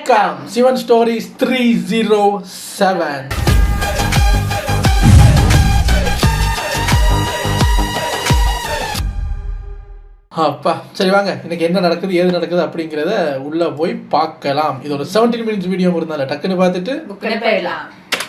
வணக்கம் சிவன் ஸ்டோரிஸ் 307. அப்பா சரி வாங்க இன்னைக்கு என்ன நடக்குது ஏது நடக்குது அப்படிங்கிறத உள்ள போய் பார்க்கலாம். இது ஒரு 17 minutes வீடியோ இருந்தால டக்குன்னு பார்த்துட்டு போயிடலாம்.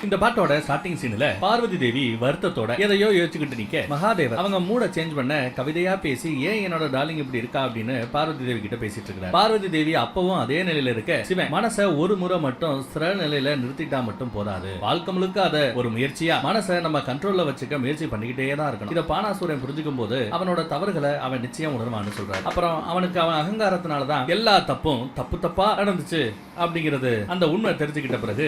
இந்த பாட்டோட ஸ்டார்டிங் சீன்ல பார்வதி தேவி வருத்தத்தோட எதையோ யோசிச்சுக்கிட்டு நிக்க மகாதேவர் அவங்க மூட சேஞ்ச் பண்ண கவிதையா பேசி ஏன் என்னோட டார்லிங் இப்படி இருக்கா அப்படின்னு பார்வதி தேவி கிட்ட பேசிட்டு இருக்காரு. பார்வதி தேவி அப்பவும் அதே நிலையில இருக்க சிவன் மனச ஒரு முறை மட்டும் ஸ்திர நிலையில நிறுத்திட்டா மட்டும் போதாது, வாழ்க்கை முழுக்க அத ஒரு முயற்சியா மனசை நம்ம கண்ட்ரோல்ல வச்சுக்க முயற்சி பண்ணிக்கிட்டே தான் இருக்கணும். இத பானாசூரன் புரிஞ்சுக்கும் போது அவனோட தவறுகளை அவன் நிச்சயம் உணர்வான்னு சொல்றாரு. அப்புறம் அவனுக்கு அவன் அகங்காரத்தினாலதான் எல்லா தப்பும் தப்பா நடந்துச்சு அப்படிங்கிறது அந்த உண்மை தெரிஞ்சுக்கிட்ட பிறகு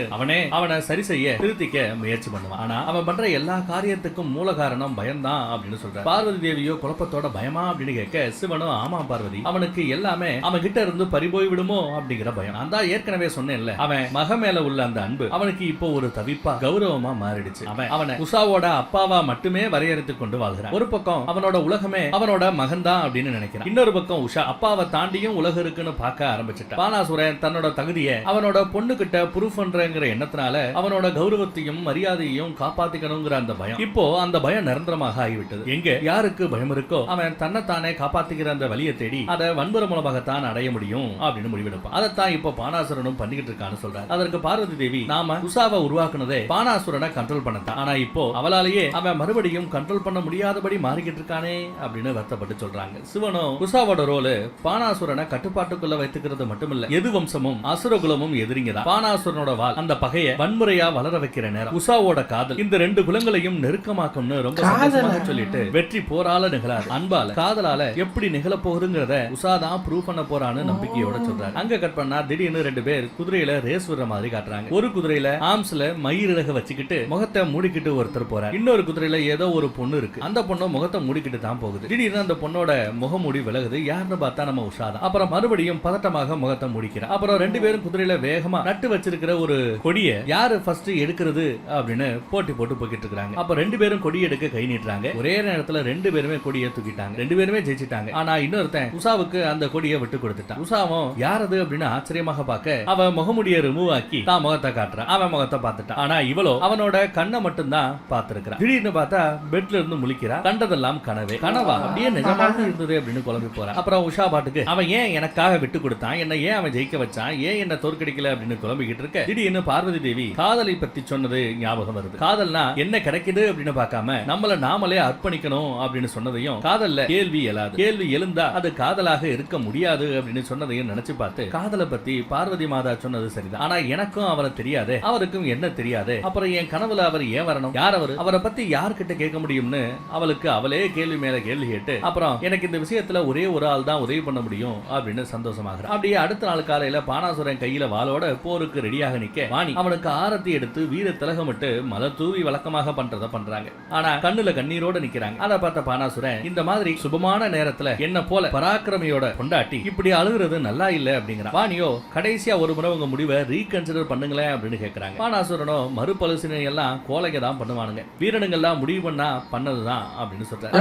அவனை சரி செய்ய திருத்திக்க முயற்சி பண்ணுவான். ஆனா அவன் பண்ற எல்லா காரியத்துக்கும் மூல காரணம் பயம்தான் அப்படின்னு சொல்ற. பார்வதி தேவியோ குழப்பத்தோட பயமா அப்படின்னு கேட்க சிவனும் ஆமா பார்வதி, அவனுக்கு எல்லாமே அவன் கிட்ட இருந்து பறிபோய் விடுமோ அப்படிங்கிற பயம். நான் தான் ஏற்கனவே சொன்னேன்ல, அவன் மக மேல உள்ள அந்த அன்பு அவனுக்கு இப்போ ஒரு தவிப்பா கௌரவமா மாறிடுச்சு. அவனை உஷாவோட அப்பாவா மட்டுமே வரையறுத்து கொண்டு வாழ்கிறான். ஒரு பக்கம் அவனோட உலகமே அவனோட மகன் தான் அப்படின்னு நினைக்கிறான். இன்னொரு பக்கம் உஷா அப்பாவை தாண்டியும் உலகம் இருக்குன்னு பார்க்க ஆரம்பிச்சுட்டான். பானாசுரன் தன்னோட தகுதியை அவனோட பொண்ணு கிட்ட ப்ரூஃப் பண்றங்கிற எண்ணத்தினால அவனோட கௌரவத்தையும் மரியாதையும் காப்பாத்திக்கணுங்கிற அந்த பயம் இப்போ அந்த பயம் நிரந்தரமாக ஆகிவிட்டது. எங்க யாருக்கு பயம் இருக்கோ அவன் தன்னைத்தானே காப்பாத்திக்கிற அந்த வழியை தேடி அதை வன்முறை மூலமாகத்தான் அடைய முடியும் அப்படின்னு முடிவெடுப்பான். அதைத்தான் இப்போ பானாசுரனும் பண்ணிக்கிட்டு இருக்கான்னு சொல்றாரு. அதற்கு பார்வதி தேவி நாம உஷாவை உருவாக்குனதே பானாசுரனை கண்ட்ரோல் பண்ணத்தான், ஆனா இப்போ அவளாலேயே அவன் மறுபடியும் கண்ட்ரோல் பண்ண முடியாதபடி மாறிக்கிட்டு இருக்கானே அப்படின்னு வருத்தப்பட்டு சொல்றாங்க. சிவனும் உஷாவோட ரோல் பானாசுரனை கட்டுப்பாட்டுக்குள்ள வைத்துக்கிறது மட்டுமில்ல, எது வம்சமும் அசுரகுலமும் எதிரிங்கதான். பானாசுரனோட வாள் அந்த பகையை வன்முறையா வளர வைக்கிற நேரம், உஷாவோட காதல் இந்த ரெண்டு குலங்களையும் நெருக்கமாக்கும்னு ரொம்ப சந்தோஷமாக சொல்லிட்டு வெற்றி போரால நிகழாது, அன்பால காதலால எப்படி நிகழ போகுதுங்கிறத உஷா தான் ப்ரூவ் பண்ண போறான்னு நம்பிக்கையோட சொல்றாரு. அங்க கட் பண்ணா திடீர்னு ரெண்டு பேர் குதிரையில ரேஸ் விடுற மாதிரி காட்டுறாங்க. ஒரு குதிரையில ஆம்ஸ்ல மயிரிழக வச்சுக்கிட்டு முகத்தை மூடிக்கிட்டு ஒருத்தர் போறாரு. இன்னொரு குதிரையில ஏதோ ஒரு பொண்ணு இருக்கு, அந்த பொண்ணு முகத்தை மூடிக்கிட்டு தான் போகுது. திடீர்னு அந்த பொண்ணோட முகமூடி விலகுது, யாருன்னு பார்த்தா நம்ம உஷா தான். அப்புறம் மறுபடியும் பதட்டமாக முகத்தை மூடிக்கிறார். அப்புறம் ரெண்டு பேரும் குதிரையில வேகமா நட்டு வச்சிருக்கிற ஒரு கொடியை யாரு ஃபர்ஸ்ட் எடுக்கிறது அப்படின்னு போட்டி போட்டு போய்கிட்டு இருக்காங்க. அப்ப ரெண்டு பேரும் கொடி எடுக்க கை நீட்டுறாங்க. ஒரே நேரத்துல ரெண்டு பேருமே கொடியை தூக்கிட்டாங்க. ரெண்டு பேருமே ஜெயிச்சிட்டாங்க. ஆனா இன்னொருத்தன் உஷாவுக்கு அந்த கொடியை விட்டு கொடுத்துட்டான். உஷாவும் யாரது அப்படின்னு ஆச்சரியமாக பார்க்க அவன் முகமுடியை ரிமூவ் ஆக்கி தான் முகத்தை காட்டுறான். அவன் முகத்தை பார்த்துட்டான். ஆனா இவளோ அவனோட கண்ணை மட்டும் தான் பார்த்திருக்கிறான். திடீர்னு பார்த்தா பெட்ல இருந்து முழிக்கிறா. கண்டதெல்லாம் கனவா அப்படியே நிஜமாக இருந்தது அப்படின்னு குழம்பி போறான். அப்புறம் உஷா பாட்டுக்கு அவன் ஏன் எனக்காக விட்டு கொடுத்தான், என்ன ஏன் அவன் ஜெயிக்க வச்சான், ஏன் என்ன தோற்கடிக்கல அப்படின்னு குழம்பிக்கிட்டு இருக்க திடீர்னு பார்வதி தேவி காதலை பத்தி சொன்னது ஞாபகம் வருது. காதல்னா என்ன கிடைக்குது அப்படின்னு பார்க்காம நம்மள நாமளே அர்ப்பணிக்கணும் அப்படின்னு சொன்னதையும், காதல்ல கேள்வி எழாது, கேள்வி எழுந்தா அது காதலாக இருக்க முடியாது அப்படின்னு சொன்னதையும் நினைச்சு பார்த்து காதலை பத்தி பார்வதி மாதா சொன்னது சரிதான், ஆனா எனக்கும் அவரை தெரியாது, அவருக்கும் என்ன தெரியாது, அப்புறம் என் கனவுல அவர் ஏன் வரணும், யார் அவர், அவரை பத்தி யார்கிட்ட கேட்க முடியும்னு அவளுக்கு அவளே கேள்வி மேல கேள்வி கேட்டு அப்புறம் எனக்கு இந்த விஷயத்துல ஒரே ஒரு ஆள் தான் உதவி பண்ண முடியும் அப்படின்னு சந்தோஷமாகிறார். அப்படியே அடுத்த நாள் காலையில பானாசுரன் கையில வாளோட போருக்கு ரெடியாக நிக்க வாணி அவனுக்கு ஆரத்தி எடுத்து வீர திலகமிட்டு மலர் தூவி வழக்கமாக பண்றத பண்றாங்க. ஆனா கண்ணுல கண்ணீரோட நிக்கிறாங்க. அதை பார்த்த பானாசுரன் இந்த மாதிரி சுபமான நேரத்துல என்ன போல பராக்கிரமையோட கொண்டாட்டி இப்படி அழுகிறது நல்லா இல்ல அப்படிங்கிறான். வாணியோ கடைசியா ஒரு முறை உங்க முடிவை ரீகன்சிடர் பண்ணுங்களேன் அப்படின்னு கேட்கறாங்க. பானாசுரனோ மறுபரிசீலனை எல்லாம் கோலைக்கு தான் பண்ணுவானுங்க, வீரனுங்க எல்லாம் முடிவு பண்ணா பண்ணதுதான் அப்படின்னு சொல்றாரு.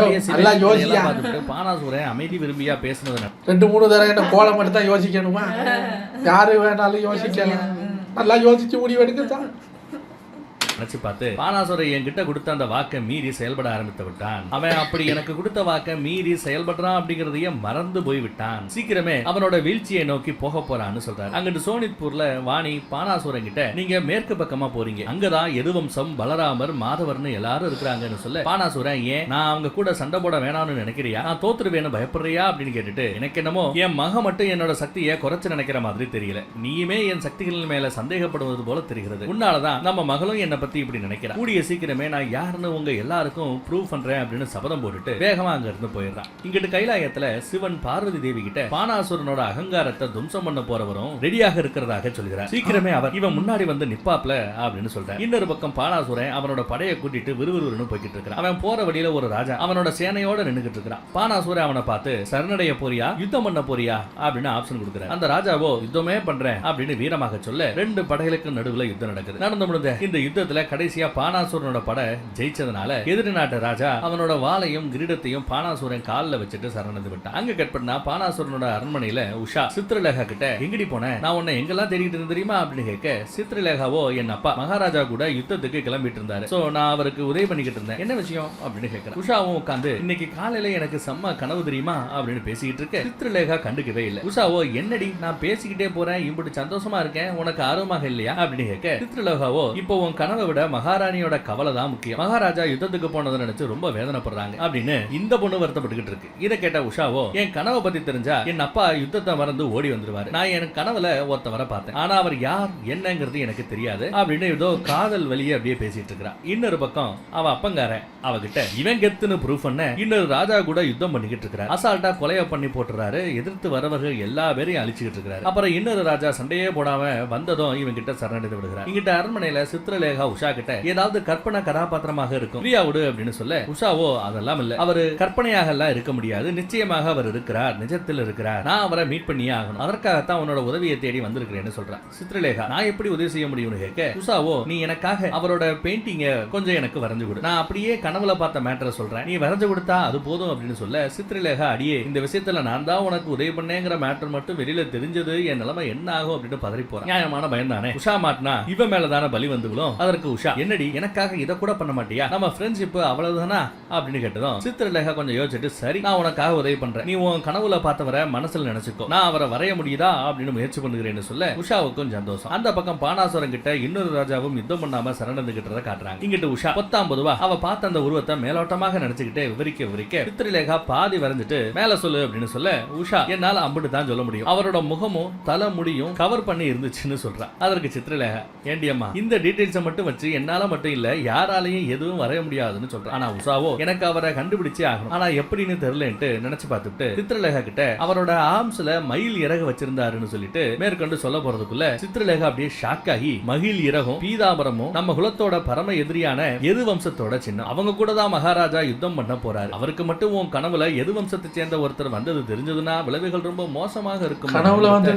பானாசுரன் அமைதி விரும்பியா பேசுனது 2-3 தடவை என்ன கோலை மட்டும் தான் யோசிக்கணுமா, யாரு வேணாலும் யோசிக்கலாம், நல்லா யோசிச்சு முடிவெடுக்க தான் நினைச்சு பார்த்து பானாசுரன் என்கிட்ட கொடுத்த அந்த வாக்கை மீறி செயல்பட ஆரம்பித்து விட்டான். அவன் அப்படி எனக்கு கொடுத்த வாக்கை மீறி செயல்படுறான் அப்படிங்கறதையே மறந்து போய் விட்டான். சீக்கிரமே அவனோட வீழ்ச்சியை நோக்கி போக போறான்னு சொல்றாரு. அங்கிட்டு சோனித்பூர்ல வாணி பானாசுரன் கிட்ட நீங்க மேற்கு பக்கமா போறீங்க, அங்கதான் எதுவம்சம் பலராமர் மாதவர்னு எல்லாரும் இருக்கிறாங்கன்னு சொல்ல பானாசுரன் ஏன் நான் அவங்க கூட சண்டை போட வேணாம்னு நினைக்கிறியா, நான் தோத்துருவேன்னு பயப்படுறியா அப்படின்னு கேட்டுட்டு எனக்கு என்னமோ என் மக மட்டும் என்னோட சக்தியை குறைச்சு நினைக்கிற மாதிரி தெரியல, நீயுமே என் சக்திகளின் மேல சந்தேகப்படுவது போல தெரிகிறது, உன்னாலதான் நம்ம மகளும் என்ன பத்தி இப்படி நினைக்கிறான், கூடிய சீக்கிரமே நான் யாருன்னு உங்க எல்லாருக்கும் ப்ரூவ் பண்றேன் அப்படின்னு சபதம் போட்டுட்டு வேகமா அங்க இருந்து போயிடுறான். இங்கிட்டு கைலாயத்துல சிவன் பார்வதி தேவி கிட்ட பானாசுரனோட அகங்காரத்தை தும்சம் பண்ண போறவரும் ரெடியாக இருக்கிறதாக சொல்கிறார். சீக்கிரமே அவர் இவன் முன்னாடி வந்து நிப்பாப்ல அப்படின்னு சொல்றார். இன்னொரு பக்கம் பானாசுரன் அவனோட படையை கூட்டிட்டு விறுவிறுன்னு போய்கிட்டு இருக்கிறான். அவன் போற வழியில ஒரு ராஜா அவனோட சேனையோட நின்னுகிட்டு இருக்கிறான். பானாசுரன் அவனை பார்த்து சரணடைய போறியா யுத்தம் பண்ண போறியா அப்படின்னு ஆப்ஷன் கொடுக்கிறார். அந்த ராஜாவோ யுத்தமே பண்றேன் அப்படின்னு வீரமாக சொல்ல ரெண்டு படைகளுக்கு நடுவுல யுத்தம் நடக்குது. நடந்து முடிந்த இந்த யுத்தத்துல யுத்தத்துல கடைசியா பானாசூரனோட படை ஜெயிச்சதுனால எதிரி நாட்டு ராஜா அவனோட வாளையும் கிரீடத்தையும் பானாசூரன் காலில் வச்சுட்டு சரணடைந்து விட்டான். அங்க கட் பண்ணா பானாசூரனோட அரண்மனையில உஷா சித்திரலேகா கிட்ட எங்கடி போன, நான் உன்னை எங்கெல்லாம் தேடிட்டு இருந்தேன் தெரியுமா அப்படின்னு கேட்க, சித்திரலேகாவோ என் அப்பா மகாராஜா கூட யுத்தத்துக்கு கிளம்பிட்டு இருந்தாரு, சோ நான் அவருக்கு உதவி பண்ணிக்கிட்டு இருந்தேன், என்ன விஷயம் அப்படின்னு கேட்கிறேன். உஷாவும் உட்காந்து இன்னைக்கு காலையில எனக்கு செம்ம கனவு தெரியுமா அப்படின்னு பேசிக்கிட்டு இருக்க சித்திரலேகா கண்டுக்கவே இல்லை. உஷாவோ என்னடி நான் பேசிக்கிட்டே போறேன், இப்படி சந்தோஷமா இருக்கேன், உனக்கு ஆர்வமாக இல்லையா அப்படின்னு கேட்க சித்திரலேகாவோ இப்போ உன் கனவை விட மகாராணியோட கவலை தான் முக்கியம், மகாராஜா யுத்தத்துக்கு போனதை நினைச்சு ரொம்ப வேதனைப்படுறாங்க அப்படின்னு இந்த பொண்ணு வருத்தப்பட்டுக்கிட்டு இருக்கு. இதை கேட்ட உஷாவோ என் கனவை பத்தி தெரிஞ்சா என் அப்பா யுத்தத்தை மறந்து ஓடி வந்துருவாரு, நான் என் கனவுல ஒருத்தவரை பார்த்தேன், ஆனா அவர் யார் என்னங்கிறது எனக்கு தெரியாது அப்படின்னு ஏதோ காதல் வழியே அப்படியே பேசிட்டு இருக்கா. இன்னொரு பக்கம் அவ அப்பங்காரன் அவகிட்ட இவன் கெத்துன்னு ப்ரூஃப் பண்ண இன்னொரு ராஜா கூட யுத்தம் பண்ணிக்கிட்டு இருக்காரு, அசால்ட்டா கொலைய பண்ணி போட்டுறாரு, எதிர்த்து வரவர்கள் எல்லா பேரையும் அழிச்சுக்கிட்டு இருக்காரு. அப்புறம் இன்னொரு ராஜா சண்டையே போடாம வந்ததும் இவன் கிட்ட சரணடைந்து விடுகிறார். இங்கிட்ட அரண்மனையில சித்திரலேகா உஷா கிட்ட ஏதாவது கற்பனை கதாபாத்திரமாக இருக்கும் பிரியாவுடு அப்படின்னு சொல்ல உஷாவோ அதெல்லாம் இல்ல, அவரு கற்பனையாக எல்லாம் இருக்க முடியாது, நிச்சயமாக அவர் இருக்கிறார், நிஜத்தில் இருக்கிறார், நான் அவரை மீட் பண்ணியே ஆகணும், அதற்காகத்தான் உன்னோட உதவியை தேடி வந்திருக்கிறேன்னு சொல்றான். சித்திரலேகா நான் எப்படி உதவி செய்ய முடியும்னு கேட்க உஷாவோ நீ எனக்காக அவரோட பெயிண்டிங்க கொஞ்சம் எனக்கு வரைஞ்சு கொடு, நான் அப்படியே கனவுல பார்த்த மேட்டரை சொல்றேன், நீ வரைஞ்சு கொடுத்தா அது போதும் அப்படின்னு சொல்ல சித்திரலேகா அடியே இந்த விஷயத்துல நான் தான் உனக்கு உதவி பண்ணேங்கிற மேட்டர் மட்டும் வெளியில தெரிஞ்சது என் நிலைமை என்ன ஆகும் அப்படின்னு பதறி போறான். நியாயமான பயம் தானே, உஷா மாட்டினா இவ மேலதான பலி வந்துவிடும், அதற்கு உஷா என்னடி எனக்காக இதை கூட பண்ண மாட்டியா, நம்ம ஃப்ரெண்ட்ஷிப் அவ்வளவுதானா அப்படின்னு கேட்டதும் சித்திரலேகா கொஞ்சம் யோசிச்சுட்டு சரி நான் உனக்காக உதவி பண்றேன், நீ உன் கனவுல பார்த்தவரை மனசுல நினைச்சுக்கோ, நான் அவரை வரைய முடியுதா அப்படின்னு முயற்சி பண்ணுகிறேன்னு சொல்ல உஷாவுக்கும் சந்தோஷம். அந்த பக்கம் பானாசுரன் கிட்ட இன்னொரு ராஜாவும் யுத்தம் பண்ணாம சரணந்துகிட்டத காட்டுறாங்க. இங்கிட்டு உஷா 19 ரூபா அவ பார்த்த அந்த உருவத்தை மேலோட்டமாக நினைச்சுக்கிட்டே விவரிக்க சித்திரலேகா பாதி வரைஞ்சிட்டு மேல சொல்லு அப்படின்னு சொல்ல உஷா என்னால அம்பிட்டு தான் சொல்ல முடியும், அவரோட முகமும் தலை முடியும் கவர் பண்ணி இருந்துச்சுன்னு சொல்றா. அதற்கு சித்திரலேகா ஏண்டி அம்மா இந்த டீடைல்ஸை மட்டும் வச்சு என்னால மட்டும் இல்ல யாராலையும் எதுவும் வரைய முடியாதுன்னு சொல்றா. ஆனா உஷாவோ எனக்கு அவரை கண்டுபிடிச்சே ஆகணும், ஆனா எப்படின்னு தெரியலன்ட்டு நினைச்சு பார்த்துட்டு சித்திரலேகா கிட்ட அவரோட ஆர்ம்ஸ்ல மயில் இறகு வச்சிருந்தாருன்னு சொல்லிட்டு மேற்கொண்டு சொல்ல போறதுக்குள்ள சித்திரலேகா அப்படியே ஷாக் ஆகி மகிழ் இறகும் பீதாம்பரமும் நம்ம குலத்தோட பரம எதிரியான எது வம்சத்தோட சின்னம், அவங்க கூட தான் மகாராஜா யுத்தம் பண்ண போறாரு, அவருக்கு மட்டும் உன் கனவுல எது வம்சத்தை சேர்ந்த ஒருத்தர் வந்தது தெரிஞ்சதுன்னா விளைவுகள் ரொம்ப மோசமாக இருக்கும், கனவுல வந்து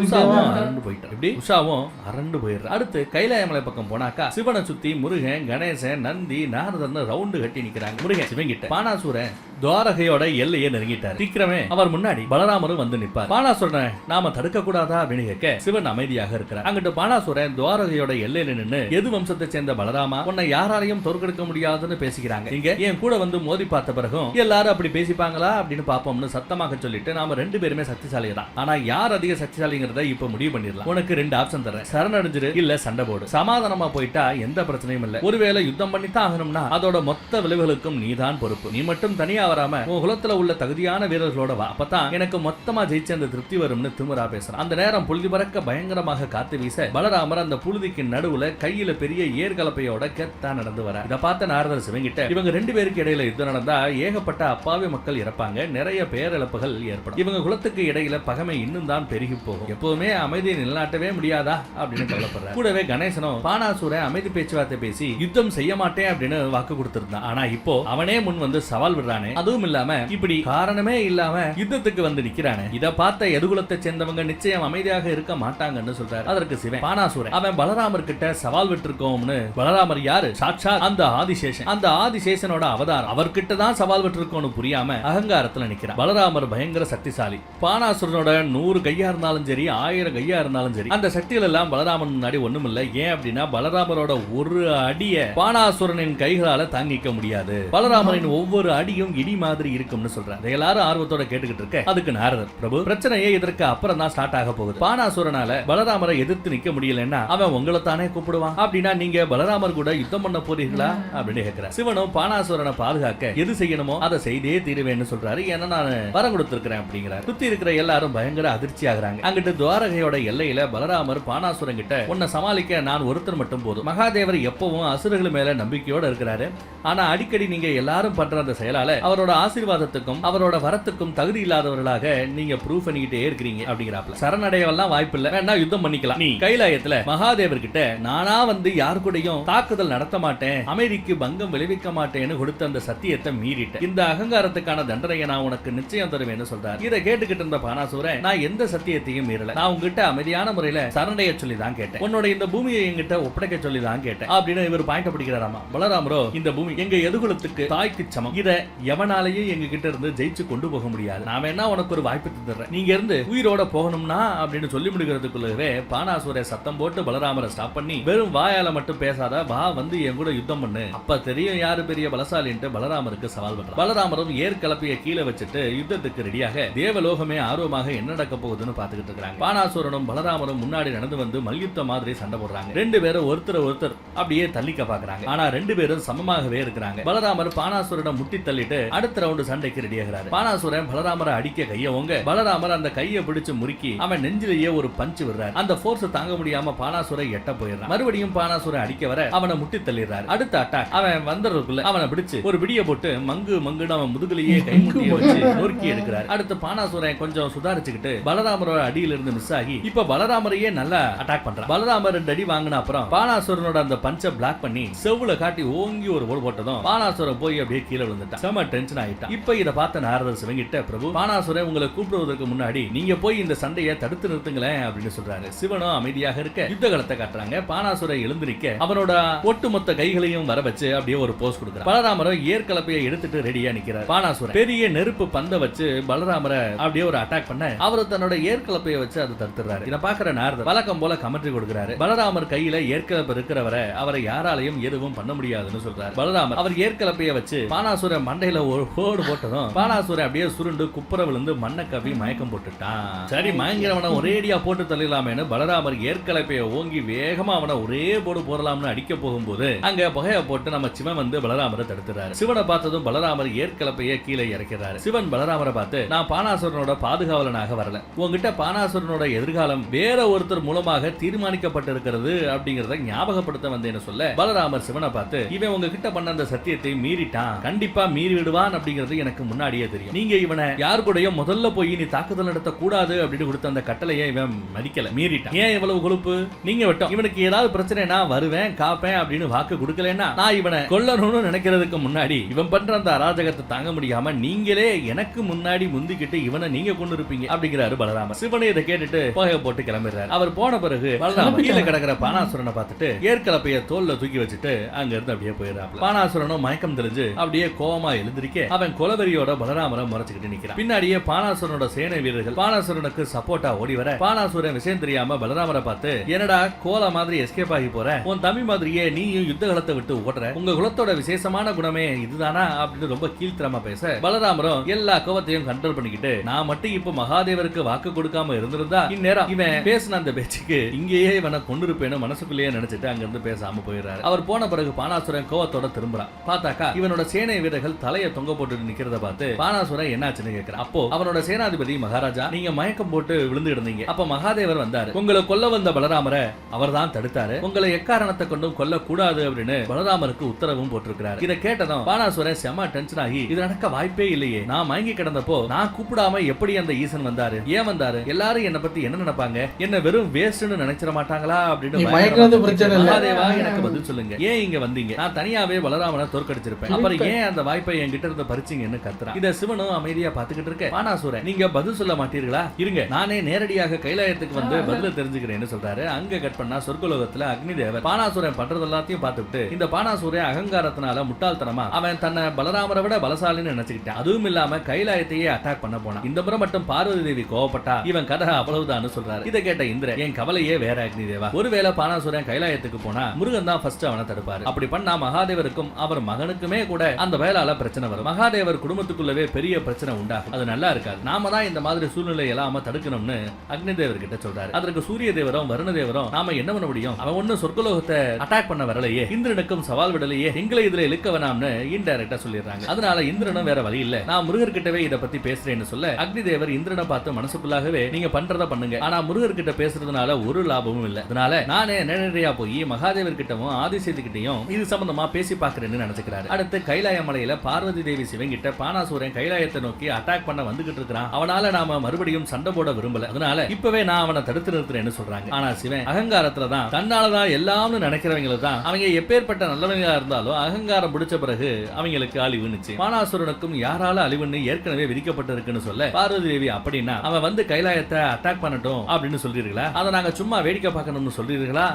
அரண்டு போயிட்டார். இப்படி உஷாவும் அரண்டு போயிடுற. அடுத்து கைலாயமலை பக்கம் போனாக்கா சிவனை சுத்தி முருகன் கணேசன் நந்தி நாரதன் ரவுண்டு கட்டி நிக்கிறாங்க. முருகன் சிவன் கிட்ட பானாசூரன் துவாரகையோட எல்லையை நெருங்கிட்டார், சீக்கிரமே அவர் முன்னாடி பலராமரும் வந்து நிற்பார், பானாசூரனை நாம தடுக்க கூடாதா அப்படின்னு கேட்க சிவன் அமைதியாக இருக்கிறார். அங்கிட்டு பானாசூரன் துவாரகையோட எல்லையில நின்று எது வம்சத்தை சேர்ந்த பலராமா உன்னை யாராலையும் தோற்கடிக்க முடியாதுன்னு பேசிக்கிறாங்க, இங்க என் கூட வந்து மோதி பார்த்த பிறகும் எல்லாரும் அப்படி பேசிப்பாங்களா அப்படின்னு பாப்போம்னு சத்தமாக சொல்லிட்டு நாம 2 பேருமே சக்திசாலி தான், ஆனா யார் அதிக சக்திசாலிங்கிறத இப்ப முடிவு பண்ணிடலாம், உனக்கு 2 ஆப்ஷன் தரேன், சரணடைஞ்சிரு இல்ல சண்டை போடு, சமாதானமா போயிட்டா எந்த பிரச்சனையும் இல்ல, ஒருவேளை யுத்தம் பண்ணித்தான் ஆகணும்னா அதோட மொத்த விளைவுகளுக்கும் நீதான் பொறுப்பு, நீ மட்டும் தனியா வராம உன் குலத்துல உள்ள தகுதியான வீரர்களோட வா, அப்பதான் எனக்கு மொத்தமா ஜெயிச்ச அந்த திருப்தி வரும்னு திமிரா பேசுறான். அந்த நேரம் புழுதி பறக்க பயங்கரமாக காத்து வீச பலராமர் அந்த புழுதிக்கு நடுவுல கையில பெரிய ஏர்கலப்பையோட கெத்தா நடந்து வர. இதை பார்த்த நாரதர் சிவங்கிட்ட இவங்க 2 பேருக்கு இடையில யுத்தம் நடந்தா ஏகப்பட்ட அப்பாவி மக்கள் இறப்பாங்க, நிறைய பேரிழப்புகள் ஏற்படும், இவங்க குலத்துக்கு இடையில பகமை இன்னும் தான் பெருகி போகும், எப்பவுமே அமைதியை நிலநாட்டவே முடியாதா அப்படின்னு கவலைப்படுற. கூடவே கணேசனும் பானாசூரன் அமைதி பேச்சுவார்த்தை பேசி யுத்தம் செய்ய மாட்டேன் அப்படின்னு வாக்கு கொடுத்திருந்தான், ஆனா இப்போ அவனே முன் வந்து சவால் விடுறானே, அதுவும் இல்லாம இப்படி காரணமே இல்லாம யுத்தத்துக்கு வந்து நிக்கிறானே, இத பார்த்த எதுகுலத்தை சேர்ந்தவங்க நிச்சயம் அமைதியாக இருக்க மாட்டாங்கன்னு சொல்றாரு. அதற்கு சிவன் பானாசூரன் அவன் பலராமர் கிட்ட சவால் விட்டுருக்கோம்னு, பலராமர் யாரு, சாட்சாத் அந்த ஆதிசேஷன், அந்த ஆதிசேஷனோட அவதாரம், அவர்கிட்ட தான் சவால் விட்டுருக்கோம்னு புரியாம அகங்காரத்துல நிக்கிறான். பலராமர் பயங்கர சக்திசாலி, பானாசுரனோட 100 கையா இருந்தாலும் சரி 1000 கையா இருந்தாலும் சரி அந்த சக்திகள் எல்லாம் பலராமன் முன்னாடி ஒண்ணும் இல்ல, ஏன் அப்படின்னா பலராமரோட ஒரு அடிய பானாசுரனின் கைகளால தாங்கிக்க முடியாது, பலராமரின் ஒவ்வொரு அடியும் இடி மாதிரி இருக்கும்னு சொல்றாரு. எல்லாரும் ஆர்வத்தோட கேட்டுக்கிட்டு இருக்க அதுக்கு நாரதர் பிரபு பிரச்சனையே இதற்கு அப்புறம் தான் ஸ்டார்ட் ஆக போகுது, பானாசுரனால பலராமரை எதிர்த்து நிக்க முடியலன்னா அவன் உங்களை தானே கூப்பிடுவான், அப்படின்னா நீங்க பலராமர் கூட யுத்தம் பண்ண போறீங்களா அப்படின்னு கேட்கிறார். சிவனும் பானாசுரனை பாதுகாக்க எது செய்யணுமோ அதை செய்தே தீருவேன்னு சொல்றாரு, ஏன்னா நான் வரம் கொடுத்திருக்கிறேன் அப்படிங்கிறார். சுத்தி இருக்கிற எல்லாரும் பயங்கர அதிர்ச்சி ஆகுறாங்க. அங்கிட்டு துவாரகையோட எல்லையில பலராமர் பானாசுரன் கிட்ட உன்னை சமாளிக்க நான் ஒருத்தர் மட்டும் போதும், மகாதேவர் எப்பவும் அசுரர்கள் மேல நம்பிக்கையோட இருக்கிறாரு, ஆனா அடிக்கடி நீங்க எல்லாரும் பண்ற அந்த செயலால அவரோட ஆசீர்வாதத்துக்கும் அவரோட வரத்துக்கும் தகுதி இல்லாதவர்களாக நீங்க ப்ரூவ் பண்ணிக்கிட்டே இருக்கிறீங்க அப்படிங்கிறாப்ல. சரணடையவெல்லாம் வாய்ப்பு இல்ல, வேணா யுத்தம் பண்ணிக்கலாம், நீ கைலாயத்துல மகாதேவர் கிட்ட நானா வந்து யார் கூடயும் தாக்குதல் நடத்த மாட்டேன், அமைதிக்கு பங்கம் விளைவிக்க மாட்டேன்னு கொடுத்த அந்த சத்தியத்தை மீறிட்ட, இந்த அகங்காரத்துக்கான தண்டனையை நான் உனக்கு நிச்சயம் தருவேன்னு சொல்றாரு. இதை கேட்டுக்கிட்டு இருந்த பானாசூரன் நான் எந்த சத்தியத்தையும் மீறல, நான் உங்ககிட்ட அமைதியான முறையில சரணடைய சொல்லி தான் கேட்டேன், உன்னோட இந்த பூமியை என்கிட்ட ஒப்படைக்க சொல்லி தான் கேட்டேன், அப்படின்னு இவர் பாயிண்ட் பிடிக்கிறாராமா. பலராமரோ இந்த பூமி எங்க எதுகுலத்துக்கு தாய்க்கு சமம், இத எவனாலேயே எங்க கிட்ட இருந்து ஜெயிச்சு கொண்டு போக முடியாது. நான் வேணா உனக்கு ஒரு வாய்ப்பு தந்துடுறேன், நீங்க இருந்து உயிரோட போகணும்னா அப்படின்னு சொல்லி முடிக்கிறதுக்குள்ளவே பானாசுர சத்தம் போட்டு பலராமரை ஸ்டாப் பண்ணி, வெறும் வாயால மட்டும் பேசாத, வா வந்து என் கூட யுத்தம் பண்ணு, அப்ப தெரியும் யாரு பெரிய பலசாலின்ட்டு பலராமருக்கு சவால் பண்றார். பலராமரும் ஏற்கலப்பைய கீழே வச்சுட்டு யுத்தத்துக்கு ரெடியாக தேவலோகமே ஆர்வமாக என்ன நடக்க போகுதுன்னு பாத்துக்கிட்டு இருக்காங்க. பானாசுரனும் பலராமரும் முன்னாடி நடந்து வந்து மல்யுத்த மாதிரி சண்டை போடுறாங்க. ரெண்டு பேரும் ஒருத்தர் அப்படியே தள்ளிக்க பாக்குறாங்க. ஆனா ரெண்டு பேரும் சமமாகவே இருக்கிறாங்க. பலராமர் பானாசுரனை முட்டி தள்ளிட்டு அடுத்த ரவுண்டு சண்டைக்கு ரெடி ஆகிறாரு. பானாசுரன் பலராமரை அடிக்க கையவங்க, பலராமர் அந்த கையை பிடிச்சு முறுக்கி அவன் நெஞ்சிலேயே ஒரு பஞ்ச் விடுறாரு. அந்த போர்ஸ் தாங்க முடியாம பானாசுரன் எட்ட போயிடுறான். மறுபடியும் பானாசுரன் அடிக்க வர அவனை முட்டி தள்ளிடுறாரு. அடுத்த அட்டாக் அவன் வந்ததுக்குள்ள அவனை பிடிச்சு ஒரு பிடிய போட்டு மங்குன்னு அவன் முதுகுலேயே கைமுட்டியை வச்சு நொறுக்கி எடுக்கிறாரு. அடுத்து பானாசுரன் கொஞ்சம் சுதாரிச்சுக்கிட்டு பலராமரோட அடியில இருந்து மிஸ் ஆகி இப்ப பலராமரையே நல்லா அட்டாக் பண்றான். பலராமர் 2 அடி வாங்கின அப்புறம் பானாசுரனோட அந்த பஞ்சை பிளாக் பண்ணி செவுல காட்டி ஓங்கி ஒரு ஓடு போட்டதும் பானாசுரன் போய் அப்படியே கீழே விழுந்துட்டான். செம டென்ஷன் ஆயிட்டான். இப்ப இத பார்த்த நாரதர் சிவங்கிட்ட, பிரபு பானாசுரன் உங்களை கூப்பிடுவதற்கு முன்னாடி நீங்க போய் இந்த சண்டையை தடுத்து நிறுத்துங்களேன் அப்படின்னு சொல்றாரு. சிவனும் அமைதியாக இருக்க யுத்த களத்தை காட்டுறாங்க. பானாசுரன் எழுந்து நிக்க அவனோட ஒட்டுமொத்த கைகளையும் வர வச்சு அப்படியே ஒரு போஸ் கொடுக்குறான். பலராமரும் ஏற்கலப்பையை எடுத்துட்டு ரெடியா நிக்கிறார். பானாசுரன் பெரிய நெருப்பு பந்த வச்சு பலராமரை அப்படியே ஒரு அட்டாக் பண்ண அவரு தன்னோட ஏற்கலப்பையை வச்சு அதை தடுத்துறாரு. இத பாக்குற நாரதர் வழக்கம் போல கமெண்ட்ரி கொடுக்கிறாரு. பலராமர் கையில ஏற்கலப்பை இருக்கிறவரை அவரை யாராலையும் எதுவும் பண்ண முடியாதுன்னு சொல்றாரு. பலராமர் அவர் ஏற்கலப்பையை வச்சு பானாசுரன் மண்டையில ஒரு ஹோடு போட்டதும் பானாசுரன் அப்படியே சுருண்டு குப்புற விழுந்து மண்ணை கவி மயக்கம் போட்டுட்டான். சரி மயங்கிறவனை ஒரேடியா போட்டு தள்ளிடலாமேன்னு பலராமர் ஏற்கலப்பையை ஓங்கி வேகமா அவனை ஒரே போடு போடலாம்னு அடிக்க போகும்போது அங்க புகைய போட்டு நம்ம சிவன் வந்து பலராமரை தடுத்துறாரு. சிவனை பார்த்ததும் பலராமர் ஏற்கலப்பையை கீழே இறக்கிறாரு. சிவன் பலராமரை பார்த்து, நான் பானாசுரனோட பாதுகாவலனாக வரல, உங்ககிட்ட பானாசுரனோட எதிர்காலம் வேற ஒருத்தர் மூலமாக தீர்மானிக்கப்பட்டிருக்கிறது அப்படிங்கறத ஞாபகப்படுத்த வந்தேன்னு சொல்ல பலராமர் சிவனை பார்த்து, இவன் உங்ககிட்ட பண்ண அந்த சத்தியத்தை மீறிட்டான், கண்டிப்பா மீறி விடுவான் அப்படிங்கிறது எனக்கு முன்னாடியே தெரியும். நீங்க இவனை யார் கூடயும் முதல்ல போய் நீ தாக்குதல் நடத்த கூடாது அப்படின்னு கொடுத்த அந்த கட்டளையை இவன் மதிக்கல, மீறிட்டான். ஏன் இவ்வளவு கொழுப்பு? நீங்க விட்டோம் இவனுக்கு ஏதாவது பிரச்சனைனா வருவேன் காப்பேன் அப்படின்னு வாக்கு கொடுக்கலன்னா நான் இவனை கொல்லணும்னு நினைக்கிறதுக்கு முன்னாடி இவன் பண்ற அந்த அராஜகத்தை தாங்க முடியாம நீங்களே எனக்கு முன்னாடி முந்திக்கிட்டு இவனை நீங்க கொண்டு இருப்பீங்க அப்படிங்கிறாரு பலராமர். சிவனை இதை கேட்டுட்டு புகைய போட்டு கிளம்பிடுறாரு. அவர் போன பிறகு பலராமர் கீழே கிடக்கிற பானாசுரனை பார்த்துட்டு ஏற்கலப்பைய தோல்ல தூக்கி வச்சுட்டு அங்க இருந்து அப்படியே போயிடுறாரு. பானாசுரனும் மயக்கம் தெரிஞ்சு அப்படியே கோவமா எழுந்திருக்க அவன் கொலவெறியோட பலராமரை மறைச்சுக்கிட்டு நிக்கிறான். பின்னாடியே பானாசுரனோட சேனை வீரர்கள் பானாசுரனுக்கு சப்போர்ட்டா ஓடி வர பானாசுரன் விஷயம் தெரியாம பலராமரை பார்த்து, என்னடா கோல மாதிரி எஸ்கேப் ஆகி போற, உன் தம்பி மாதிரியே நீயும் யுத்த களத்தை விட்டு ஓடுற, உங்க குலத்தோட விசேஷமான குணமே இதுதானா அப்படின்னு ரொம்ப கீழ்த்தரமா பேச பலராமரும் எல்லா கோவத்தையும் கண்ட்ரோல் பண்ணிக்கிட்டு, நான் மட்டும் இப்ப மகாதேவருக்கு வாக்கு கொடுக்காம இருந்திருந்தா இந்நேரம் இவன் பேசின அந்த பேச்சுக்கு இங்கேயே இவனை கொண்டிருப்பேன்னு மனசுக்குள்ளேயே நினைச்சிட்டு அங்க இருந்து பேசாம போயிடுறாரு. அவர் போன பிறகு பானாசுரன் கோவத்தோட திரும்புறான். பார்த்தாக்கா இவனோட சேனை வீரர்கள் தலையை தொங்க போட்டு நிக்கிறத பார்த்து பானாசுரன் என்னாச்சுன்னு கேட்கிறான். அப்போ அவனோட சேனாதிபதி, மகாராஜா நீங்க மயக்கம் போட்டு விழுந்து இருந்தீங்க, அப்ப மகாதேவர் வந்தாரு, உங்களை கொல்ல வந்த பலராமரை அவர் தான் தடுத்தாரு, உங்களை எக்காரணத்தை கொண்டும் கொல்ல கூடாது அப்படின்னு பலராமருக்கு உத்தரவும் போட்டிருக்கிறாரு. இதை கேட்டதும் பானாசுரன் செம டென்ஷன் ஆகி, இது நடக்க வாய்ப்பே இல்லையே, நான் மயங்கி கிடந்தப்போ நான் கூப்பிடாம எப்படி அந்த ஈசன் வந்தாரு, ஏன் வந்தாரு, எல்லாரும் என்ன பத்தி என்ன நினைப்பாங்க, என்ன வெறும் வேஸ்ட்னு நினைச்சிட மாட்டாங்களா அப்படின்னு மகாதேவா எனக்கு பதில் சொல்லுங்க, ஏன் இங்க வந்தீங்க, நான் தனியாவே பலராமனை தோற்கடிச்சிருப்பேன், அப்புறம் ஏன் அந்த வாய்ப்பை என்கிட்ட இருந்து பறிச்சீங்கன்னு கத்துறான். இத சிவனும் அமைதியா பாத்துக்கிட்டு இருக்க பானாசுரன், நீங்க பதில் சொல்ல மாட்டீர்களா, இருங்க நானே நேரடியாக கைலாயத்துக்கு வந்து பதில தெரிஞ்சுக்கிறேன்னு சொல்றாரு. அங்க கட் பண்ணா சொர்க்கலோகத்துல அக்னி தேவர் பானாசுரன் பண்றது எல்லாத்தையும் பார்த்துட்டு இந்த பானாசுரன் அகங்காரத்தினால முட்டாள்தனமா அவன் தன்னை பலராமரை விட பலசாலின்னு நினைச்சுக்கிட்டான். அதுவும் இல்லாம கைலாயத்தையே அட்டாக் பண்ண போனான். இந்த முறை மட்டும் பார்வதி தேவி கோவப்பட்டா இவன் கதை அவ்வளவுதான் சொல்றாரு. இதை கேட்ட இந்திரன், என் கவலையே வேற அக்னி தேவா, ஒருவேளை பானாசுரன் கைலாயத்துக்கு போனா முருகன் தான் ஃபர்ஸ்ட் அவனை தடுப்பாரு, அப்படி பண்ணா மகாதேவருக்கும் அவர் மகனுக்குமே கூட அந்த வேளால பிரச்சனை வரும், மகாதேவர் குடும்பத்துக்குள்ளவே பெரிய பிரச்சனை உண்டாகும், அது நல்லா இருக்காது, நாம தான் இந்த மாதிரி சூழ்நிலை எல்லாம் தடுக்கணும்னு அக்னி தேவர் கிட்ட சொல்றாரு. அதற்கு சூரிய தேவரும் வருண தேவரும், நாம என்ன பண்ண முடியும், அவன் ஒண்ணு சொர்க்கலோகத்தை அட்டாக் பண்ண வரலையே, இந்திரனுக்கும் சவால் விடலையே, எங்களை இதுல இழுக்க வேணாம்னு இன்டைரக்டா சொல்லிடுறாங்க. அதனால இந்திரனும் வேற வழி இல்ல, நான் முருகர் கிட்டவே இத பத்தி பேசுறேன்னு சொல்ல அக்னி தேவர் இந்திரனை பார்த்து மனசுக்குள்ளாகவே நீங்க பண்றத பண்ணுங்க, ஆனா முருகர் கிட்ட பேசுறதுனால ஒரு லாபமும் இல்ல, அதனால நானே நேரடியா போய் மகாதேவர் கிட்டவும் ஆதிசேது கிட்டயும் இது சம்பந்தமா பேசி பாக்குறேன்னு நினைச்சுக்கிறாரு. அடுத்து கைலாய மலையில பார்வதி தேவி சிவன் கிட்ட, பானாசுரன் கைலாயத்தை நோக்கி அட்டாக் பண்ண வந்துகிட்டு இருக்கான், அவனால நாம மறுபடியும் சண்டை போட விரும்பல, அதனால இப்பவே நான் அவனை தடுத்து நிறுத்துறேன்னு சொல்றாங்க. ஆனா சிவன் அகங்காரத்துலதான் தன்னாலதான் எல்லாம்னு நினைக்கிறவங்களுக்கு தான் அவங்க எப்பேற்பட்ட நல்லவங்களா இருந்தாலும் அகங்காரம் பிடிச்ச பிறகு அவங்களுக்கு அழிவு நிச்சயம். பானாசுரனுக்கும் யாரால அழிவுன்னு ஏற்கனவே விதிக்கப்பட்டிருக்குன்னு சொல்ல பார்வதி தேவி, அப்படின்னா அவன் வந்து கைலாயத்தை அட்டாக் பண்ணட்டும் அப்படின்னு சொல்றீங்களா, அதை நாங்க சும்மா வேடிக்கை பார்க்கணும்னு சொல்றீங்களா,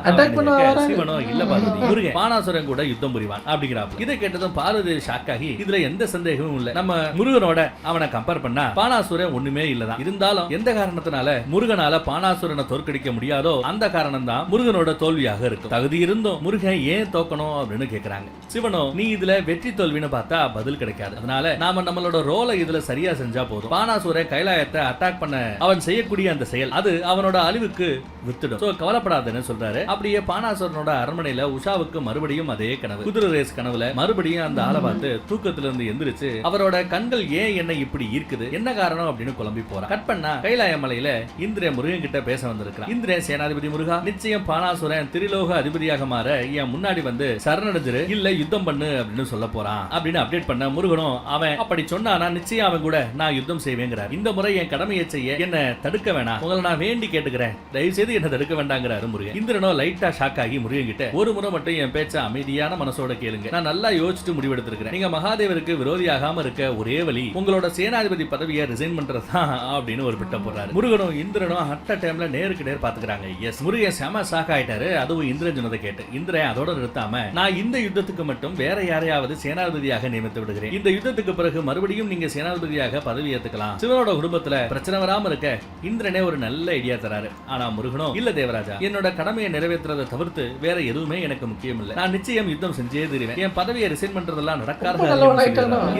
சிவனும் இல்ல பார்வதி, முருகன் பானாசுரன் கூட யுத்தம் புரிவான் அப்படிங்கிறாப்ல. இதை கேட்டதும் பார்வதி ஷாக் ஆகி இதுல எந்த சந்தேகமும் இல்ல, நம்ம முருகனோட அவனை கம்பேர் பண்ணா பானாசுரன் ஒண்ணுமே இல்லதான். இருந்தாலும் எந்த காரணத்தினால முருகனால பானாசுரனை தோற்கடிக்க முடியாதோ அந்த காரணம் தான் முருகனோட தோல்வியாக இருக்கும். தகுதி இருந்தும் முருகன் ஏன் தோக்கணும் அப்படின்னு கேக்குறாங்க. சிவனோ நீ இதுல வெற்றி தோல்வின்னு பார்த்தா பதில் கிடைக்காது, அதனால நாம நம்மளோட ரோலை இதுல சரியா செஞ்சா போதும். பானாசுரன் கைலாயத்தை அட்டாக் பண்ண அவன் செய்யக்கூடிய அந்த செயல் அது அவனோட அழிவுக்கு வித்துடும். சோ கவலைப்படாதுன்னு சொல்றாரு. அப்படியே பானாசுரனோட அரண்மனையில உஷாவுக்கு மறுபடியும் அதே கனவு, குதிரை ரேஸ் கனவுல மறுபடியும் அந்த ஆளை பார்த்து தூக்கத்துல இருந்து எந்திரிச்சு அவரோட கண்கள் ஏன் என்ன இப்படி இருக்குது, என்ன காரணம் அப்படின்னு குழம்பி போறான். கட் பண்ணா கைலாய மலையில இந்திரன் முருகன் கிட்ட பேச வந்திருக்கான். இந்திரன் சேனாதிபதி முருகா, நிச்சயம் பானாசுரன் திரிலோக அதிபதியாக மாற என் முன்னாடி வந்து சரணடைஞ்சிரு, இல்ல யுத்தம் பண்ணு அப்படின்னு சொல்ல போறான் அப்படின்னு அப்டேட் பண்ண முருகனும் அவன் அப்படி சொன்னானா நிச்சயம் அவன் கூட நான் யுத்தம் செய்வேங்கிறார். இந்த முறை என் கடமையை செய்ய என்ன தடுக்க வேணாம், உங்களை நான் வேண்டி கேட்டுக்கிறேன், தயவு செய்து என்ன தடுக்க வேண்டாங்கிறாரு முருகன். இந்திரனோ லைட்டா ஷாக் ஆகி முருகன் கிட்ட ஒரு முறை மட்டும் என் பேச்ச அமைதியான மனசோட கேளுங்க, நான் நல்லா யோசிச்சுட்டு முடிவெடுத்திருக்கிறேன். நீங்க மகாதேவருக்கு விரோதியாகாம இருக்க ஒரே வழி உங்களோட சேனாதிபதி பதவியை ரிசைன் பண்றதுதான் அப்படின்னு ஒரு பிட்ட போடுறாரு. முருகனும் இந்திரனும் அட்ட டைம்ல நேருக்கு நேர் பாத்துக்கிறாங்க. எஸ், முருகன் செம ஷாக் ஆயிட்டாரு. அதுவும் இந்திரன் சொன்னதை கேட்டு. இந்திரன் அதோட நிறுத்தாம நான் இந்த யுத்தத்துக்கு மட்டும் வேற யாரையாவது சேனாதிபதியாக நியமித்து விடுகிறேன், இந்த யுத்தத்துக்கு பிறகு மறுபடியும் நீங்க சேனாதிபதியாக பதவி ஏத்துக்கலாம், சிவனோட குடும்பத்துல பிரச்சனை வராம இருக்க இந்திரனே ஒரு நல்ல ஐடியா தராரு. ஆனா முருகனோ இல்ல தேவராஜா, என்னோட கடமையை நிறைவேற்றுறதை தவிர்த்து வேற எதுவுமே எனக்கு முக்கியம் இல்ல, நான் நிச்சயம் யுத்தம் செஞ்சே தருவேன், என் பதவியை ரிசைன் பண்றதெல்லாம் நடக்காது.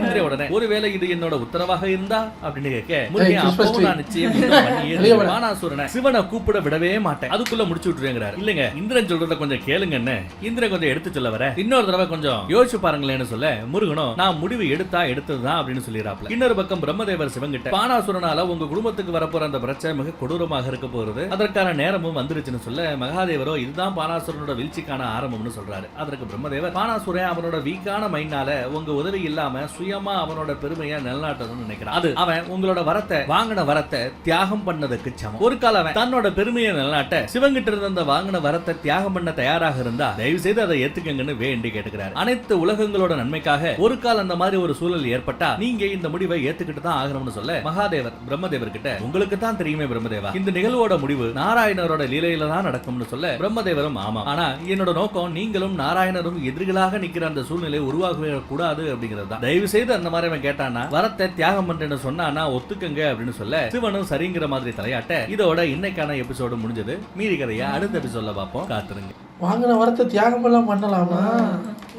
இந்திர உடனே ஒருவேளை இது என்னோட உத்தரவாக இருந்தா அப்படின்னு கேட்க முருகன் அப்பவும் நான் நிச்சயம் யுத்தம் பண்ணியே பானாசுரனை சிவனை கூப்பிட விடவே மாட்டேன், அதுக்குள்ள முடிச்சு விட்டுருங்கிறாரு. இல்லங்க இந்திரன் சொல்றத கொஞ்சம் கேளுங்கன்னு இந்திரன் கொஞ்சம் எடுத்து சொல்ல வர இன்னொரு தடவை கொஞ்சம் யோசிச்சு பாருங்களேன்னு சொல்ல முருகனோ நான் முடிவு எடுத்ததுதான் அப்படின்னு சொல்லிடுறாப்ல. இன்னொரு பக்கம் பிரம்மதேவர் சிவங்கிட்ட பானாசுரனால உங்க குடும்பத்துக்கு வரப்போற அந்த பிரச்சனை மிக கொடூரமாக இருக்க போறது, அதற்கான நேரமும் வந்துருச்சுன்னு சொல்ல மகாதேவரோ இதுதான் பானாசுரனோட வீழ்ச்சிக்கான ஆரம்பம்னு சொல்றாரு. அதற்கு பிரம்மதேவர் பானாசுரன் அவனோட வீக்கான மைண்டால உங்க உதவி இல்லாம சுயமா அவனோட பெருமையை நிலநாட்டணும்னு நினைக்கிறான், அது அவன் உங்களோட வரத்தை வாங்கின வரத்தை தியாகம் பண்ணதுக்கு சமம். ஒரு கால அவன் தன்னோட பெருமையை நிலநாட்ட சிவங்கிட்ட இருந்த அந்த வாங்கின வரத்தை தியாகம் பண்ண தயாராக இருந்தா தயவு செய்து அதை ஏத்துக்கங்கன்னு வேண்டி கேட்டுக்கிறார். அனைத்து உலகங்களோட நன்மைக்காக ஒரு கால அந்த மாதிரி ஒரு சூழல் ஏற்பட்டா நீங்க இந்த முடிவை ஏத்துக்கிட்டு தான் ஆகணும்னு சொல்ல மகாதேவர் பிரம்மதேவர் கிட்ட உங்களுக்கு தான் தெரியுமே பிரம்மதேவா, இந்த நிகழ்வோட முடிவு நாராயணரோட லீலையில தான் நடக்கும்னு சொல்ல பிரம்மதேவரும் ஆமா, ஆனா என்னோட நோக்கம் நீங்களும் நாராயணரும் எதிரிகளாக நிக்கிற அந்த சூழ்நிலை உருவாகவே கூடாது அப்படிங்கிறது தான், தயவு செய்து அந்த மாதிரி அவன் கேட்டானா வரத்தை தியாகம் பண்றேன்னு சொன்னா ஒத்துக்கங்க அப்படின்னு சொல்ல சிவனும் சரிங்கிற மாதிரி தலையாட்ட இதோட இன்னைக்கான எபிசோடு முடிஞ்சது. மீதி கதையை அடுத்த எபிசோட்ல பார்ப்போம், காத்துருங்க. வாங்கின வரத்தை தியாகம் எல்லாம் பண்ணலாமா,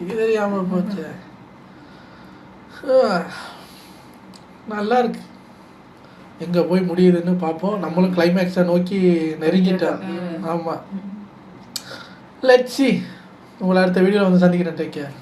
இது தெரியாம போச்சு. நல்லா இருக்கு, எங்க போய் முடியுதுன்னு பார்ப்போம். நம்மளும் கிளைமேக்ஸை நோக்கி நெருங்கிட்டோம். ஆமா, லெட்ஸ் சீ. உங்களை அடுத்த வீடியோவில் வந்து சந்திக்கிறேன். Take care.